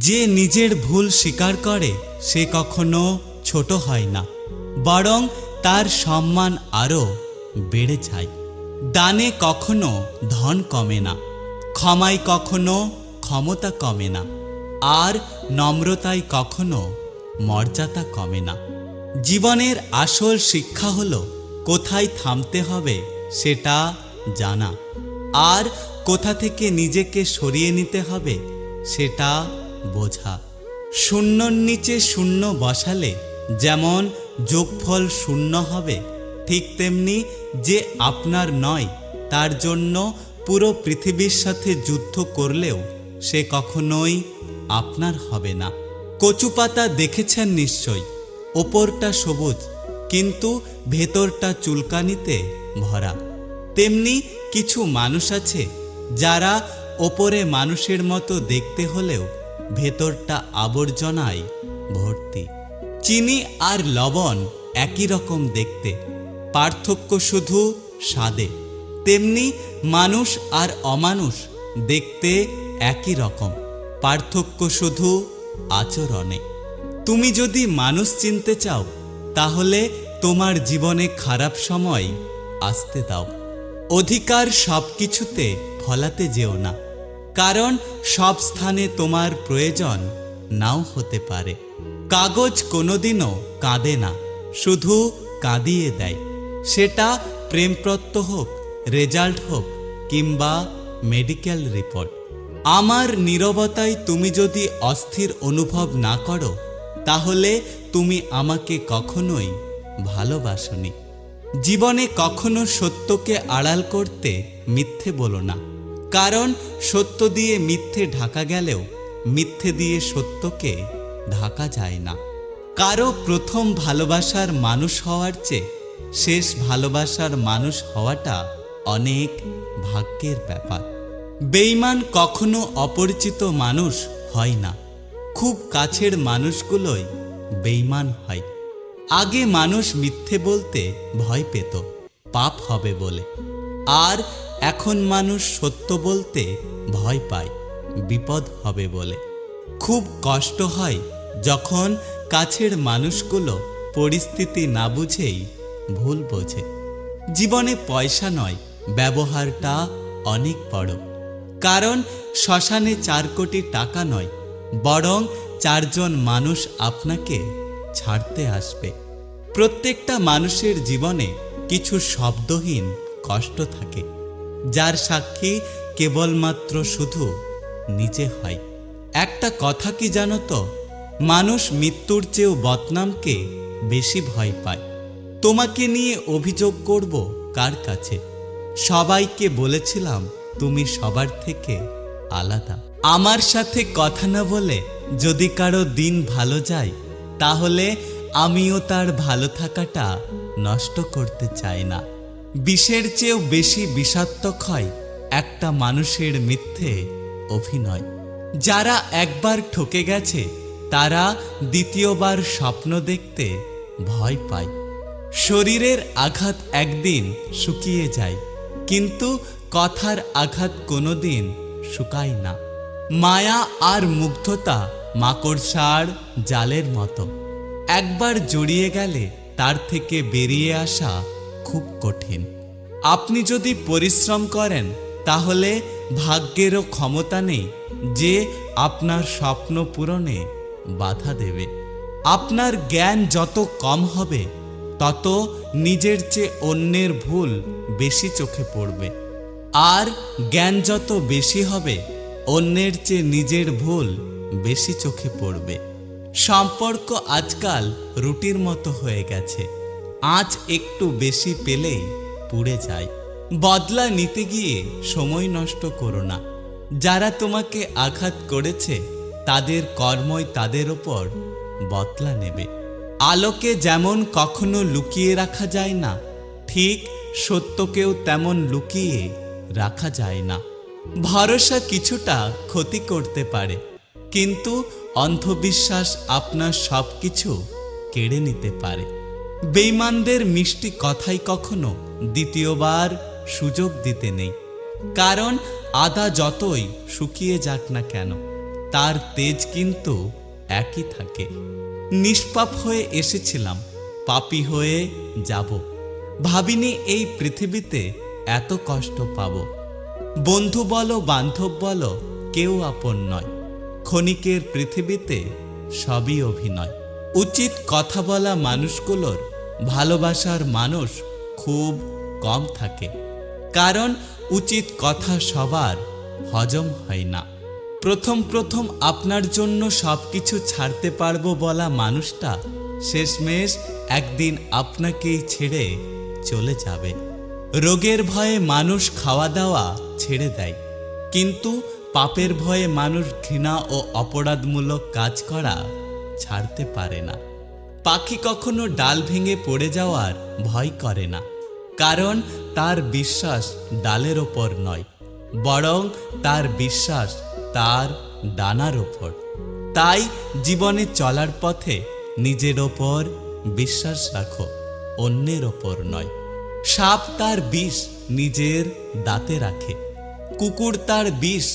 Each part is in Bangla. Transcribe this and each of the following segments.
যে নিজের ভুল স্বীকার করে সে কখনো ছোট হয় না, বরং তার সম্মান আরও বেড়ে যায়। দানে কখনো ধন কমে না, ক্ষমায় কখনো ক্ষমতা কমে না, আর নম্রতায় কখনো মর্যাদা কমে না। জীবনের আসল শিক্ষা হলো কোথায় থামতে হবে সেটা জানা, আর কোথা থেকে নিজেকে সরিয়ে নিতে হবে সেটা বোঝা। শূন্যর নিচে শূন্য বসালে যেমন যোগফল শূন্য হবে, ঠিক তেমনি যে আপনার নয় তার জন্য পুরো পৃথিবীর সাথে যুদ্ধ করলেও সে কখনোই আপনার হবে না। কচু পাতা দেখেছেন নিশ্চয়, ওপরটা সবুজ কিন্তু ভেতরটা চুলকানিতে ভরা। তেমনি কিছু মানুষ আছে যারা ওপরে মানুষের মতো দেখতে হলেও ভেতরটা আবর্জনায় ভর্তি। চিনি আর লবণ একই রকম দেখতে, পার্থক্য শুধু স্বাদে। তেমনি মানুষ আর অমানুষ দেখতে একই রকম, পার্থক্য শুধু আচরণে। তুমি যদি মানুষ চিনতে চাও তাহলে তোমার জীবনে খারাপ সময় আসতে দাও। অধিকার সব কিছুতে ফলাতে যেও না, কারণ সব স্থানে তোমার প্রয়োজন নাও হতে পারে। কাগজ কোনোদিনও কাঁদে না, শুধু কাঁদিয়ে দেয়। সেটা প্রেমপত্র হোক, রেজাল্ট হোক কিংবা মেডিকেল রিপোর্ট। আমার নীরবতায় তুমি যদি অস্থির অনুভব না করো তাহলে তুমি আমাকে কখনোই ভালোবাসোনি। জীবনে কখনো সত্যকে আড়াল করতে মিথ্যে বলো না, কারণ সত্য দিয়ে মিথ্যে ঢাকা গেলেও মিথ্যে দিয়ে সত্যকে ঢাকা যায় না। কারো প্রথম ভালোবাসার মানুষ হওয়ার চেয়ে শেষ ভালোবাসার মানুষ হওয়াটা অনেক ভাগ্যের ব্যাপার। বেঈমান কখনো অপরিচিত মানুষ হয় না, খুব কাছের মানুষগুলোই বেঈমান হয়। আগে মানুষ মিথ্যে বলতে ভয় পেত পাপ হবে বলে, আর এখন মানুষ সত্য বলতে ভয় পায় বিপদ হবে বলে। খুব কষ্ট হয় যখন কাছের মানুষগুলো পরিস্থিতি না বুঝেই ভুল বোঝে। জীবনে পয়সা নয়, ব্যবহারটা অনেক বড়, কারণ শ্মশানে 4 কোটি টাকা নয়, বরং 4 জন মানুষ আপনাকে ছাড়তে আসবে। প্রত্যেকটা মানুষের জীবনে কিছু শব্দহীন কষ্ট থাকে, যার সাক্ষী কেবলমাত্র শুধু নিজে হয়। একটা কথা কি জানো তো, মানুষ মৃত্যুর চেয়েও বদনামকে বেশি ভয় পায়। তোমাকে নিয়ে অভিযোগ করব কার কাছে? সবাইকে বলেছিলাম তুমি সবার থেকে আলাদা। আমার সাথে কথা না বলে যদি কারো দিন ভালো যায় তাহলে আমিও তার ভালো থাকাটা নষ্ট করতে চাই না। বিষের চেয়েও বেশি বিষাক্তক হয় একটা মানুষের মিথ্যে অভিনয়। যারা একবার ঠকে গেছে তারা দ্বিতীয়বার স্বপ্ন দেখতে ভয় পায়। শরীরের আঘাত একদিন শুকিয়ে যায়, কিন্তু কথার আঘাত কোনোদিন শুকায় না। মায়া আর মুগ্ধতা মাকড়সার জালের মতো, একবার জড়িয়ে গেলে তার থেকে বেরিয়ে আসা খুব কঠিন। আপনি যদি পরিশ্রম করেন তাহলে ভাগ্যেরও ক্ষমতা নেই যে আপনার স্বপ্ন পূরণে বাধা দেবে। আপনার জ্ঞান যত কম হবে তত নিজের চেয়ে অন্যের ভুল বেশি চোখে পড়বে, আর জ্ঞান যত বেশি হবে অন্যের চেয়ে নিজের ভুল বেশি চোখে পড়বে। সম্পর্ক আজকাল রুটির মতো হয়ে গেছে, আঁচ একটু বেশি পেলেই পুড়ে যায়। বদলা নিতে গিয়ে সময় নষ্ট করো না। যারা তোমাকে আঘাত করেছে তাদের কর্মই তাদের ওপর বদলা নেবে। আলোকে যেমন কখনো লুকিয়ে রাখা যায় না, ঠিক সত্যকেও তেমন লুকিয়ে রাখা যায় না। ভরসা কিছুটা ক্ষতি করতে পারে, কিন্তু অন্ধবিশ্বাস আপনার সবকিছু কেড়ে নিতে পারে। বেঈমানদের মিষ্টি কথাই কখনো দ্বিতীয়বার সুযোগ দিতে নেই, কারণ আদা যতই শুকিয়ে যাক না কেন তার তেজ কিন্তু একই থাকে। নিষ্পাপ হয়ে এসেছিলাম, পাপী হয়ে যাব। ভাবিনি এই পৃথিবীতে এত কষ্ট পাব। বন্ধু বলো বান্ধব বলো, কেউ আপন নয়। ক্ষণিকের পৃথিবীতে সবই অভিনয়। উচিত কথা বলা মানুষগুলোর ভালোবাসার মানুষ খুব কম থাকে, কারণ উচিত কথা সবার হজম হয় না। প্রথম প্রথম আপনার জন্য সবকিছু ছাড়তে পারবো বলা মানুষটা শেষমেশ একদিন আপনাকেই ছেড়ে চলে যাবে। রোগের ভয়ে মানুষ খাওয়া দাওয়া ছেড়ে দেয়, কিন্তু পাপের ভয়ে মানুষ ঘৃণা ও অপরাধমূলক কাজ করা ছাড়তে পারে না। পাখি কখনো ডাল ভেঙে পড়ে যাওয়ার ভয় করে না, কারণ তার বিশ্বাস ডালের ওপর নয়, বরং তার বিশ্বাস তার ডানার ওপর। তাই জীবনে চলার পথে নিজের ওপর বিশ্বাস রাখো, অন্যের ওপর নয়। সাপ তার বিষ নিজের দাঁতে রাখে, কুকুর তার বিষ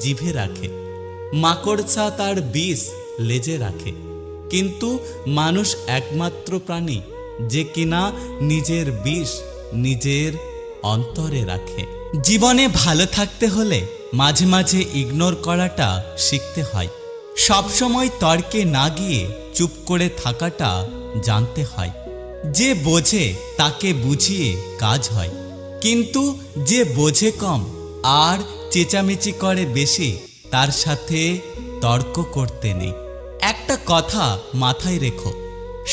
জিভে রাখে, মাকড়সা তার বিষ লেজে রাখে, কিন্তু মানুষ একমাত্র প্রাণী যে কিনা নিজের বিষ নিজের অন্তরে রাখে। জীবনে ভালো থাকতে হলে মাঝে মাঝে ইগনোর করাটা শিখতে হয়। সবসময় তর্কে না গিয়ে চুপ করে থাকাটা জানতে হয়। যে বোঝে তাকে বুঝিয়ে কাজ হয়, কিন্তু যে বোঝে কম আর চেঁচামেচি করে বেশি, তার সাথে তর্ক করতে নেই। একটা কথা মাথায় রেখো,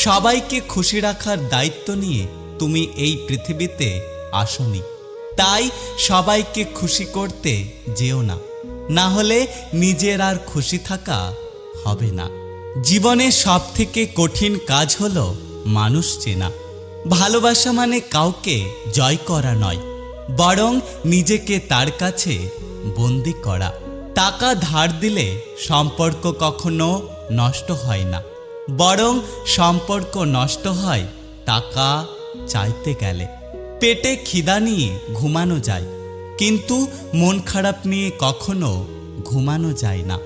সবাইকে খুশি রাখার দায়িত্ব নিয়ে তুমি এই পৃথিবীতে আসোনি। তাই সবাইকে খুশি করতে যেও না, না হলে নিজের আর খুশি থাকা হবে না। জীবনে সবথেকে কঠিন কাজ হলো মানুষ চেনা। ভালোবাসা মানে কাউকে জয় করা নয়, বরং নিজেকে তার কাছে বন্দি করা। টাকা ধার দিলে সম্পর্ক কখনো নষ্ট হয় না, বরং সম্পর্ক নষ্ট হয় টাকা চাইতে গেলে। পেটে খিদা নিয়ে ঘুমানো যায়, কিন্তু মন খারাপ নিয়ে কখনো ঘুমানো যায় না।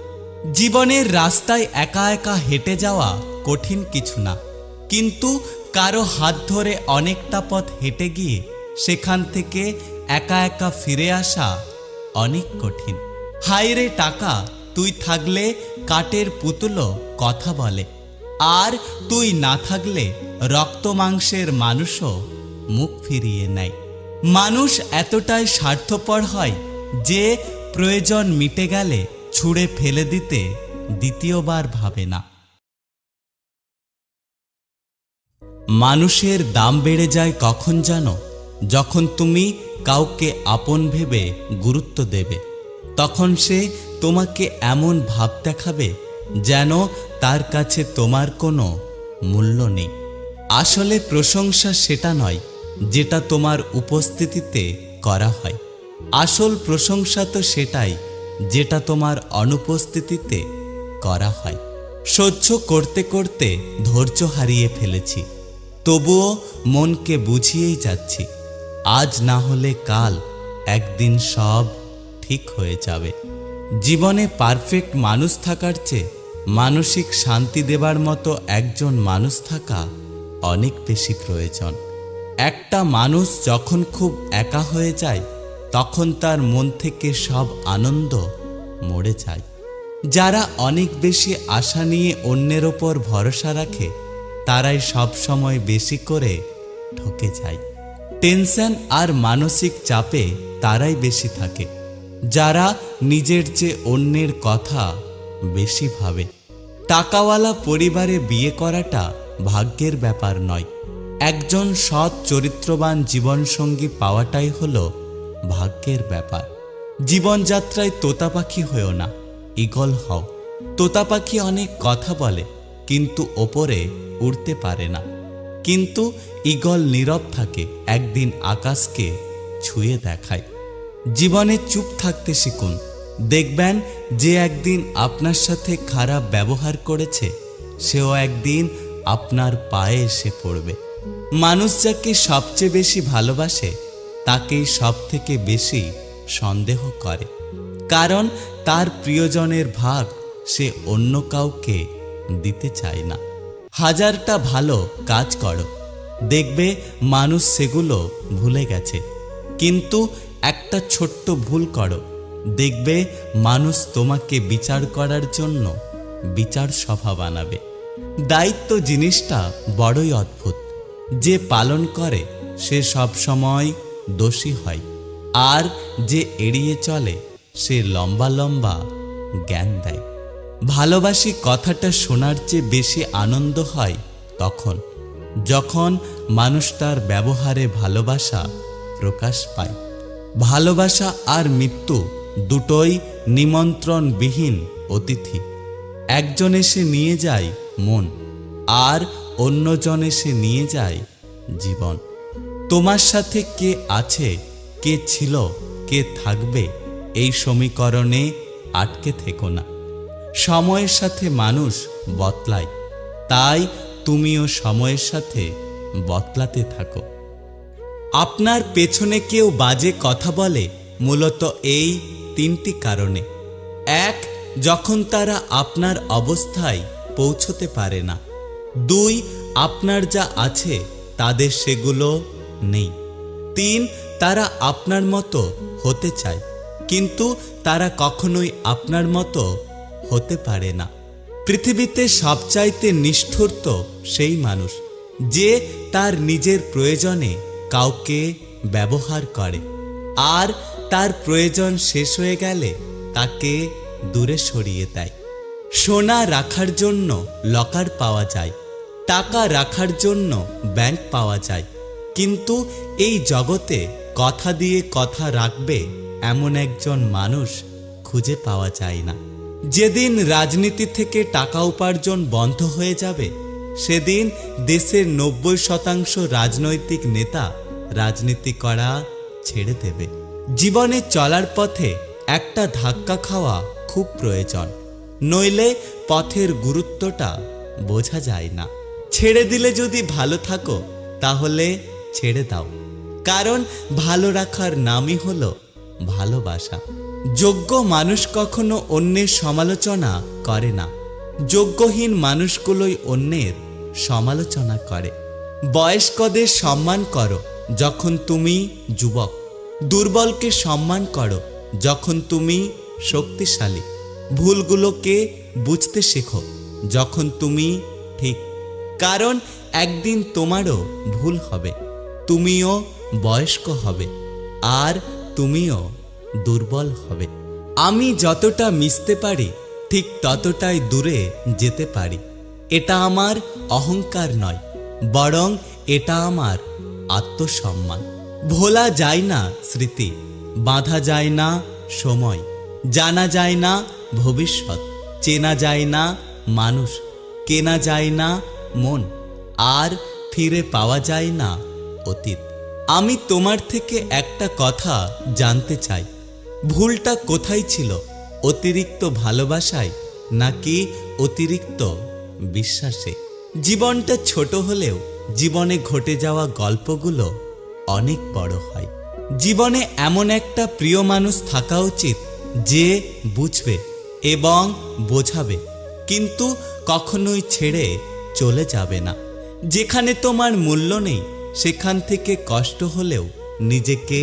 জীবনের রাস্তায় একা একা হেঁটে যাওয়া কঠিন কিছু না, কিন্তু কারো হাত ধরে অনেকটা পথ হেঁটে গিয়ে সেখান থেকে একা একা ফিরে আসা অনেক কঠিন। হায়রে টাকা, তুই থাকলে কাঠের পুতুলও কথা বলে, আর তুই না থাকলে রক্ত মাংসের মানুষও মুখ ফিরিয়ে নেয়। মানুষ এতটাই স্বার্থপর হয় যে প্রয়োজন মিটে গেলে ছুঁড়ে ফেলে দিতে দ্বিতীয়বার ভাবে না। মানুষের দাম বেড়ে যায় কখন জানো? যখন তুমি কাউকে আপন ভেবে গুরুত্ব দেবে, তখন সে তোমাকে এমন ভাব দেখাবে যেন তার কাছে তোমার কোনো মূল্য নেই। আসলে প্রশংসা সেটা নয় যেটা তোমার উপস্থিতিতে করা হয়, আসল প্রশংসা তো সেটাই যেটা তোমার অনুপস্থিতিতে করা হয়। সহ্য করতে করতে ধৈর্য হারিয়ে ফেলেছি, তবুও মনকে বুঝিয়েই যাচ্ছি, আজ না হলে কাল একদিন সব ঠিক হয়ে যাবে। জীবনে পারফেক্ট মানুষ থাকার চেয়ে মানসিক শান্তি দেবার মতো একজন মানুষ থাকা অনেক বেশি প্রয়োজন। একটা মানুষ যখন খুব একা হয়ে যায়, তখন তার মন থেকে সব আনন্দ মরে যায়। যারা অনেক বেশি আশা নিয়ে অন্যের ওপর ভরসা রাখে, তারাই সব সময় বেশি করে ঠকে যায়। টেনশন আর মানসিক চাপে তারাই বেশি থাকে, যারা নিজের চেয়ে অন্যের কথা বেশি ভাবে। টাকাওয়ালা পরিবারে বিয়ে করাটা ভাগ্যের ব্যাপার নয়, একজন সৎ চরিত্রবান জীবনসঙ্গী পাওয়াটাই হলো ভাগ্যের ব্যাপার। জীবনযাত্রায় তোতা পাখি হয়েও না, ঈগল হও। তোতা পাখি অনেক কথা বলে, কিন্তু ওপরে উড়তে পারে না, কিন্তু ঈগল নীরব থাকে, একদিন আকাশকে ছুঁয়ে দেখায়। জীবনে চুপ থাকতে শিখুন, দেখবেন যে একদিন আপনার সাথে খারাপ ব্যবহার করেছে, সেও একদিন আপনার পায়ে এসে পড়বে। মানুষ যাকে সবচেয়ে বেশি ভালোবাসে, তাকেই সব থেকে বেশি সন্দেহ করে, কারণ তার প্রিয়জনের ভাগ সে অন্য কাউকে দিতে চায় না। হাজারটা ভালো কাজ করো, দেখবে মানুষ সেগুলো ভুলে গেছে। কিন্তু একটা ছোট্ট ভুল করো, দেখবে মানুষ তোমাকে বিচার করার জন্য বিচার সভা বানাবে। দায়িত্ব জিনিসটা বড়ই অদ্ভুত। যে পালন করে সে সবসময় দোষী হয়, আর যে এড়িয়ে চলে সে লম্বা লম্বা জ্ঞান দেয়। ভালোবাসি কথাটা শোনার চেয়ে বেশি আনন্দ হয় তখন যখন মানুষ তার ব্যবহারে ভালোবাসা প্রকাশ পায়। ভালোবাসা আর মৃত্যু দুটোই নিমন্ত্রণবিহীন অতিথি। একজন এসে নিয়ে যায় মন, আর অন্যজন এসে নিয়ে যায় জীবন। তোমার সাথে কে আছে, কে ছিল, কে থাকবে, এই সমীকরণে আটকে থেকো না। সময়ের সাথে মানুষ বদলায়, তাই তুমিও সময়ের সাথে বদলাতে থাকো। আপনার পেছনে কেউ বাজে কথা বলে মূলত এই তিনটি কারণে। এক, যখন তারা আপনার অবস্থায় পৌঁছতে পারে না। দুই, আপনার যা আছে তাদের সেগুলো নেই। তিন, তারা আপনার মতো হতে চায়, কিন্তু তারা কখনোই আপনার মতো হতে পারে না। পৃথিবীতে সবচাইতে নিষ্ঠুর তো সেই মানুষ যে তার নিজের প্রয়োজনে কাউকে ব্যবহার করে, আর তার প্রয়োজন শেষ হয়ে গেলে তাকে দূরে সরিয়ে দেয়। সোনা রাখার জন্য লকার পাওয়া যায়, টাকা রাখার জন্য ব্যাংক পাওয়া যায়, কিন্তু এই জগতে কথা দিয়ে কথা রাখবে এমন একজন মানুষ খুঁজে পাওয়া যায় না। যেদিন রাজনীতি থেকে টাকা উপার্জন বন্ধ হয়ে যাবে, সেদিন দেশের 90% রাজনৈতিক নেতা রাজনীতি করা ছেড়ে দেবে। জীবনে চলার পথে একটা ধাক্কা খাওয়া খুব প্রয়োজন, নইলে পথের গুরুত্বটা বোঝা যায় না। ছেড়ে দিলে যদি ভালো থাকো তাহলে ছেড়ে দাও, কারণ ভালো রাখার নামই হলো ভালোবাসা। যোগ্য মানুষ কখনো অন্যের সমালোচনা করে না, যোগ্যহীন মানুষগুলোই অন্যের সমালোচনা করে। বয়স্কদের সম্মান করো যখন তুমি যুবক, দুর্বলকে সম্মান করো যখন তুমি শক্তিশালী। ভুলগুলোকে বুঝতে শেখো যখন তুমি ঠিক, কারণ একদিন তোমারও ভুল হবে, তুমিও বয়স্ক হবে, আর তুমিও দুর্বল হবে। আমি যতটা মিশতে পারি ঠিক ততটাই দূরে যেতে পারি। এটা আমার অহংকার নয়, বরং এটা আমার আত্মসম্মান। ভোলা যায় না স্মৃতি, বাঁধা যায় না সময়, জানা যায় না ভবিষ্যৎ, চেনা যায় না মানুষ, কেনা যায় না মন, আর ফিরে পাওয়া যায় না অতীত। আমি তোমার থেকে একটা কথা জানতে চাই, ভুলটা কোথায় ছিল? অতিরিক্ত ভালোবাসায় নাকি অতিরিক্ত বিশ্বাসে? জীবনটা ছোট হলেও জীবনে ঘটে যাওয়া গল্পগুলো অনেক বড় হয়। জীবনে এমন একটা প্রিয় মানুষ থাকা উচিত যে বুঝবে এবং বোঝাবে, কিন্তু কখনোই ছেড়ে চলে যাবে না। যেখানে তোমার মূল্য নেই সেখান থেকে কষ্ট হলেও নিজেকে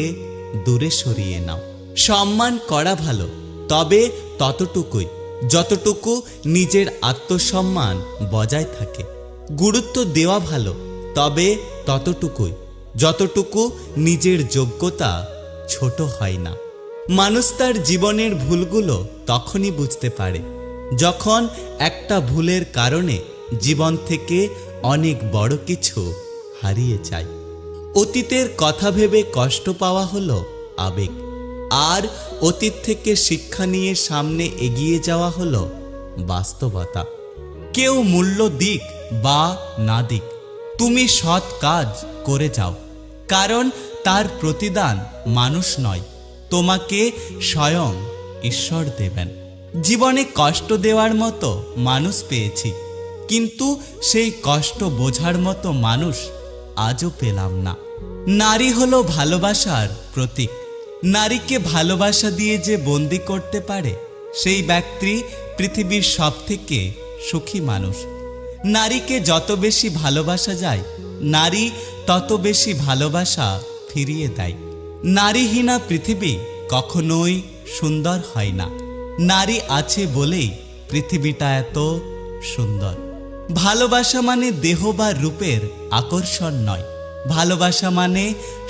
দূরে সরিয়ে নাও। সম্মান করা ভালো, তবে ততটুকুই যতটুকু নিজের আত্মসম্মান বজায় থাকে। গুরুত্ব দেওয়া ভালো, তবে ততটুকুই যতটুকু নিজের যোগ্যতা ছোট হয় না। মানুষ তার জীবনের ভুলগুলো তখনই বুঝতে পারে যখন একটা ভুলের কারণে জীবন থেকে অনেক বড় কিছু হারিয়ে যায়। অতীতের কথা ভেবে কষ্ট পাওয়া হলো আবেগ, আর অতীত থেকে শিক্ষা নিয়ে সামনে এগিয়ে যাওয়া হলো বাস্তবতা। কেউ মূল্য দিক বা না দিক, তুমি সৎ কাজ করে যাও, কারণ তার প্রতিদান মানুষ নয়, তোমাকে স্বয়ং ঈশ্বর দেবেন। জীবনে কষ্ট দেওয়ার মতো মানুষ পেয়েছি, কিন্তু সেই কষ্ট বোঝার মতো মানুষ আজও পেলাম না। নারী হলো ভালোবাসার প্রতীক। নারীকে ভালোবাসা দিয়ে যে বন্দি করতে পারে সেই ব্যক্তি পৃথিবীর সবথেকে সুখী মানুষ। নারীকে যত বেশি ভালোবাসা যায়, নারী তত বেশি ভালোবাসা ফিরিয়ে দেয়। নারীহীনা পৃথিবী কখনোই সুন্দর হয় না। নারী আছে বলেই পৃথিবীটা এত সুন্দর। ভালোবাসা মানে দেহ বা রূপের আকর্ষণ নয়। ভালোবাসা মানে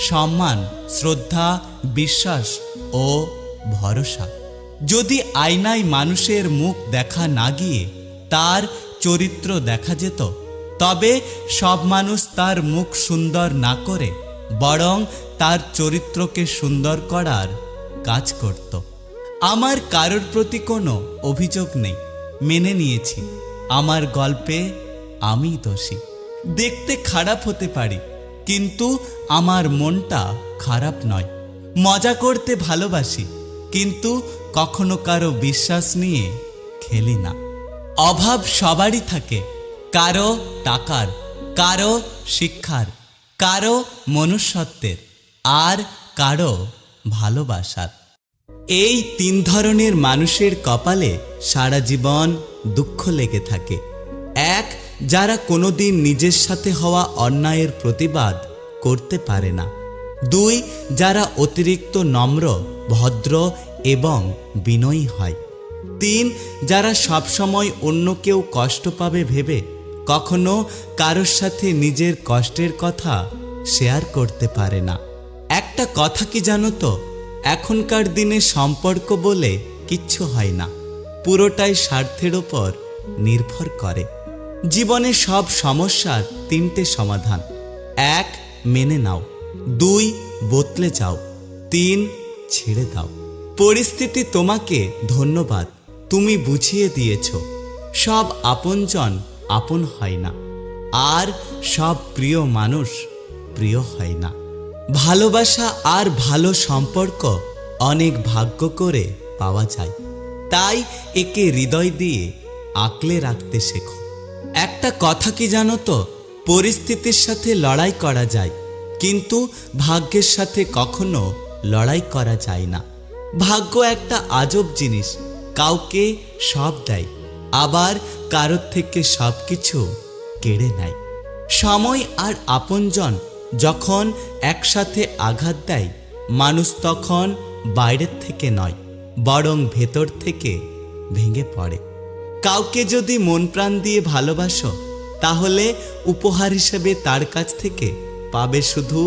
সম্মান, শ্রদ্ধা, বিশ্বাস ও ভরসা। যদি আয়নায় মানুষের মুখ দেখা না গিয়ে তার চরিত্র দেখা যেত, তবে সব মানুষ তার মুখ সুন্দর না করে বরং তার চরিত্রকে সুন্দর করার কাজ করত। আমার কারোর প্রতি কোনো অভিযোগ নেই, মেনে নিয়েছি আমার গল্পে আমি দোষী। দেখতে খারাপ হতে পারি, কিন্তু আমার মনটা খারাপ নয়। মজা করতে ভালোবাসি, কিন্তু কখনো কারো বিশ্বাস নিয়ে খেলি না। অভাব সবারই থাকে, কারো টাকার, কারো শিক্ষার, কারো মনুষ্যত্বের, আর কারো ভালোবাসার। এই তিন ধরনের মানুষের কপালে সারা জীবন দুঃখ লেগে থাকে। এক, যারা কোনোদিন নিজের সাথে হওয়া অন্যায়ের প্রতিবাদ করতে পারে না। দুই, যারা অতিরিক্ত নম্র, ভদ্র এবং বিনয়ী হয়। তিন, যারা সবসময় অন্য কেউ কষ্ট পাবে ভেবে কখনো কারোর সাথে নিজের কষ্টের কথা শেয়ার করতে পারে না। একটা কথা কি জানো তো, এখনকার দিনে সম্পর্ক বলে কিচ্ছু হয় না, পুরোটাই স্বার্থের ওপর নির্ভর করে। জীবনে সব সমস্যার তিনটে সমাধান: এক, মেনে নাও; দুই, বদলে যাও; তিন, ছেড়ে দাও। পরিস্থিতি তোমাকে ধন্যবাদ, তুমি বুঝিয়ে দিয়েছ। সব আপনজন আপন হয় না, আর সব প্রিয় মানুষ প্রিয় হয় না। ভালোবাসা আর ভালো সম্পর্ক অনেক ভাগ্য করে পাওয়া যায়, তাই একে হৃদয় দিয়ে আঁকলে রাখতে শেখো। একটা কথা কি জানো তো, পরিস্থিতির সাথে লড়াই করা যায়, কিন্তু ভাগ্যের সাথে কখনো লড়াই করা যায় না। ভাগ্য একটা আজব জিনিস, কাউকে সব দেয়, আবার কারোর থেকে সব কিছু কেড়ে নেয়। সময় আর আপনজন যখন একসাথে আঘাত দেয়, মানুষ তখন বাইরের থেকে নয়, বরং ভেতর থেকে ভেঙে পড়ে। কাউকে যদি মন প্রাণ দিয়ে ভালোবাসো, তাহলে উপহার হিসেবে তার কাছ থেকে পাবে শুধু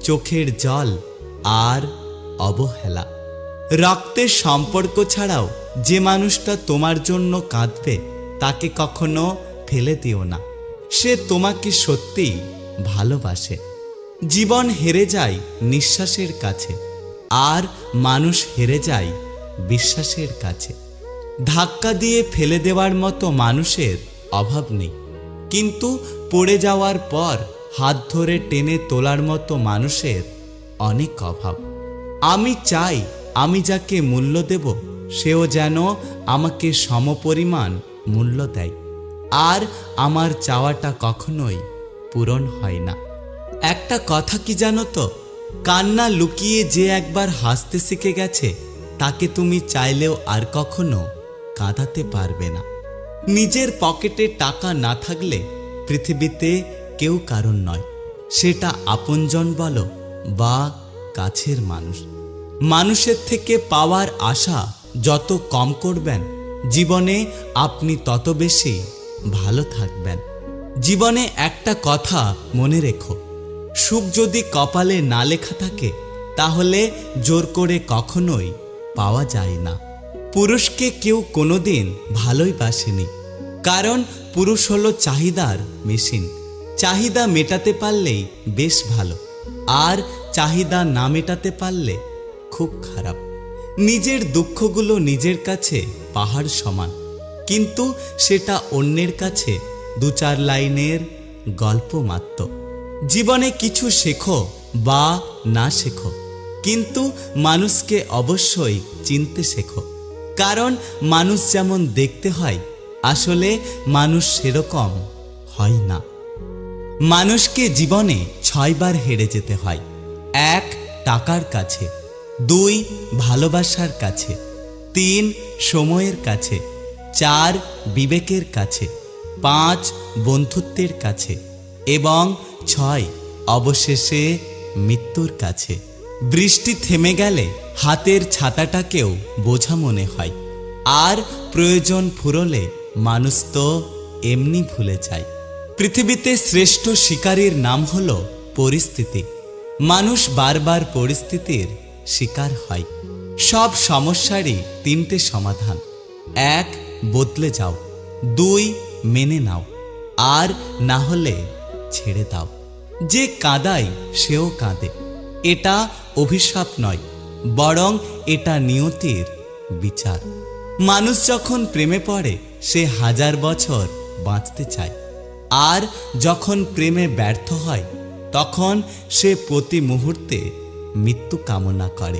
চোখের জল আর অবহেলা। রক্তের সম্পর্ক ছাড়াও যে মানুষটা তোমার জন্য কাঁদবে, তাকে কখনো ফেলে দিও না। সে তোমাকে সত্যিই ভালোবাসে। জীবন হেরে যায় নিঃশ্বাসের কাছে, আর মানুষ হেরে যায় বিশ্বাসের কাছে। ধাক্কা দিয়ে ফেলে দেওয়ার মতো মানুষের অভাব নেই, কিন্তু পড়ে যাওয়ার পর হাত ধরে টেনে তোলার মতো মানুষের অনেক অভাব। আমি চাই আমি যাকে মূল্য দেব, সেও যেন আমাকে সমপরিমাণ মূল্য দেয়, আর আমার চাওয়াটা কখনোই পূরণ হয় না। একটা কথা কি জানো তো, কান্না লুকিয়ে যে একবার হাসতে শিখে গেছে, তাকে তুমি চাইলেও আর কখনো কাঁদাতে পারবে না। নিজের পকেটে টাকা না থাকলে পৃথিবীতে কেউ কারণ নয়, সেটা আপনজন বলো বা কাছের মানুষ। মানুষের থেকে পাওয়ার আশা যত কম করবেন, জীবনে আপনি তত বেশি ভালো থাকবেন। জীবনে একটা কথা মনে রেখো, সুখ যদি কপালে না লেখা থাকে, তাহলে জোর করে কখনোই পাওয়া যায় না। পুরুষকে কেউ কোনোদিন ভালোই বাসেনি, কারণ পুরুষ হলো চাহিদার মেশিন। চাহিদা মেটাতে পারলেই বেশ ভালো, আর চাহিদা না মেটাতে পারলে খুব খারাপ। নিজের দুঃখগুলো নিজের কাছে পাহাড় সমান, কিন্তু সেটা অন্যের কাছে দু চার লাইনের গল্প মাত্র। জীবনে কিছু শেখো বা না শেখো, কিন্তু মানুষকে অবশ্যই চিনতে শেখো, কারণ মানুষ যেমন দেখতে হয়, আসলে মানুষ সেরকম হয় না। মানুষকে জীবনে 6 বার হেরে যেতে হয়: 1, টাকার কাছে; 2, ভালোবাসার কাছে; 3, সময়ের কাছে; 4 বিবেকের কাছে, 5 বন্ধুত্বের কাছে এবং 6 অবশেষে মৃত্যুর কাছে। বৃষ্টি থেমে গেলে হাতের ছাতাটাকেও বোঝা মনে হয়, আর প্রয়োজন ফুরলে মানুষ তো এমনি ভুলে যায়। পৃথিবীতে শ্রেষ্ঠ শিকারীর নাম হলো পরিস্থিতি। মানুষ বারবার পরিস্থিতির শিকার হয়। সব সমস্যারই 3টে সমাধান: 1 বদলে যাও, 2 মেনে নাও, আর না হলে ছেড়ে দাও। যে কাঁদায় সেও কাঁদে। এটা অভিশাপ নয়, বরং এটা নিয়তির বিচার। মানুষ যখন প্রেমে পড়ে সে 1000 বছর বাঁচতে চায়, আর যখন প্রেমে ব্যর্থ হয় তখন সে প্রতি মুহূর্তে মৃত্যু কামনা করে।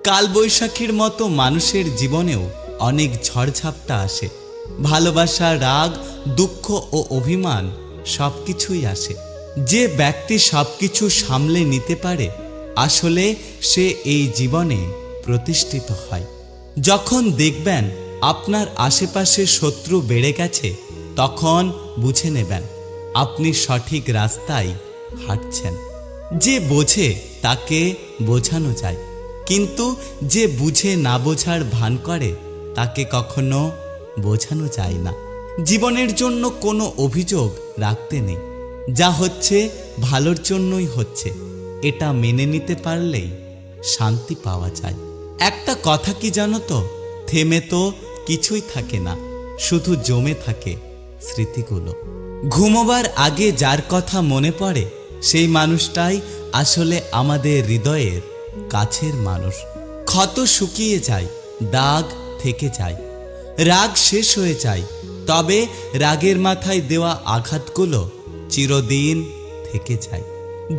কালবৈশাখীর মতো মানুষের জীবনেও অনেক ঝড়ঝাপটা আসে। ভালোবাসা, রাগ, দুঃখ ও অভিমান সবকিছুই আসে। যে ব্যক্তি সবকিছু সামলে নিতে পারে আসলে সে এই জীবনে প্রতিষ্ঠিত হয়। যখন দেখবেন আপনার আশেপাশে শত্রু বেড়ে গেছে তখন বুঝে নেবেন আপনি সঠিক রাস্তায় হাঁটছেন। যে বোঝে তাকে বোঝানো যায়, কিন্তু যে বুঝে না বোঝার ভান করে তাকে কখনো বোঝানো যায় না। জীবনের জন্য কোনো অভিযোগ রাখতে নেই। যা হচ্ছে ভালোর জন্যই হচ্ছে, এটা মেনে নিতে পারলেই শান্তি পাওয়া যায়। একটা কথা কি জানো তো, থেমে তো কিছুই থাকে না, শুধু জমে থাকে স্মৃতিগুলো। ঘুমোবার আগে যার কথা মনে পড়ে সেই মানুষটাই আসলে আমাদের হৃদয়ের কাছের মানুষ। ক্ষত শুকিয়ে যায়, দাগ থেকে যায়, রাগ শেষ হয়ে যায়, তবে রাগের মাথায় দেওয়া আঘাতগুলো চিরদিন থেকে যায়।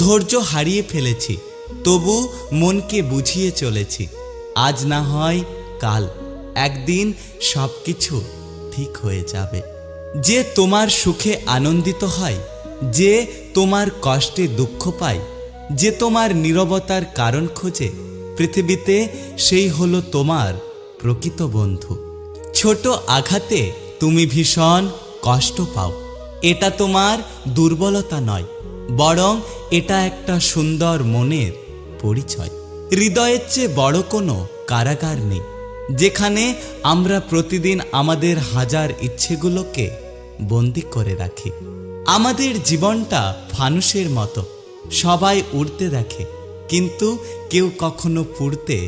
ধৈর্য হারিয়ে ফেলেছি, তবু মনকে বুঝিয়ে চলেছি। আজ না হয় কাল, একদিন সবকিছু ঠিক হয়ে যাবে। যে তোমার সুখে আনন্দিত হয়, যে তোমার কষ্টে দুঃখ পায়, যে তোমার নীরবতার কারণ খোঁজে, পৃথিবীতে সেই হলো তোমার প্রকৃত বন্ধু। ছোট আঘাতে তুমি ভীষণ কষ্ট পাও, এটা তোমার দুর্বলতা নয়, বরং এটা একটা সুন্দর মনের পরিচয়। হৃদয়ের চেয়ে বড় কোনো কারাগার নেই, যেখানে আমরা প্রতিদিন আমাদের হাজার ইচ্ছেগুলোকে বন্দি করে রাখি। আমাদের জীবনটা ফানুসের মতো, সবাই উড়তে দেখে কিন্তু কেউ কখনো পুড়তে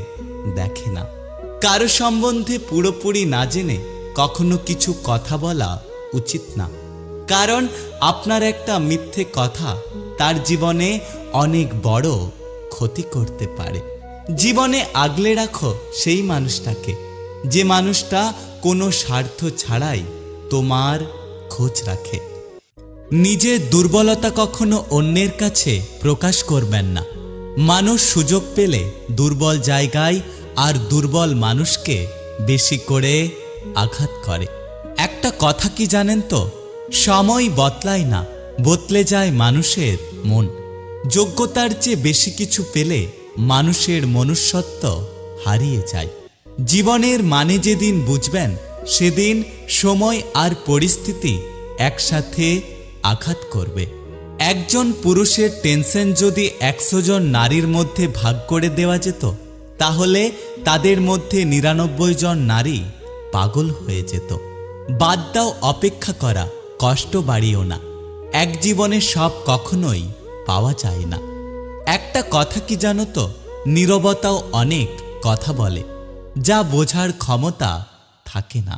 দেখে না। কারো সম্বন্ধে পুরোপুরি না জেনে কখনো কিছু কথা বলা উচিত না, কারণ আপনার একটা মিথ্যে কথা তার জীবনে অনেক বড় ক্ষতি করতে পারে। জীবনে আগলে রাখো সেই মানুষটাকে, যে মানুষটা কোনো স্বার্থ ছাড়াই তোমার খোঁজ রাখে। নিজের দুর্বলতা কখনো অন্যের কাছে প্রকাশ করবেন না। মানুষ সুযোগ পেলে দুর্বল জায়গায় আর দুর্বল মানুষকে বেশি করে আঘাত করে। একটা কথা কি জানেন তো, সময় বদলায় না, বদলে যায় মানুষের মন। যোগ্যতার চেয়ে বেশি কিছু পেলে মানুষের মনুষ্যত্ব হারিয়ে যায়। জীবনের মানে যেদিন বুঝবেন সেদিন সময় আর পরিস্থিতি একসাথে আঘাত করবে। একজন পুরুষের টেনশন যদি 100 জন নারীর মধ্যে ভাগ করে দেওয়া যেত, তাহলে তাদের মধ্যে 99 জন নারী পাগল হয়ে যেত। বাদ দাও অপেক্ষা করা, কষ্ট বাড়িও না। এক জীবনে সব কখনোই পাওয়া যায় না। একটা কথা কি জানো তো, নীরবতাও অনেক কথা বলে, যা বোঝার ক্ষমতা থাকে না।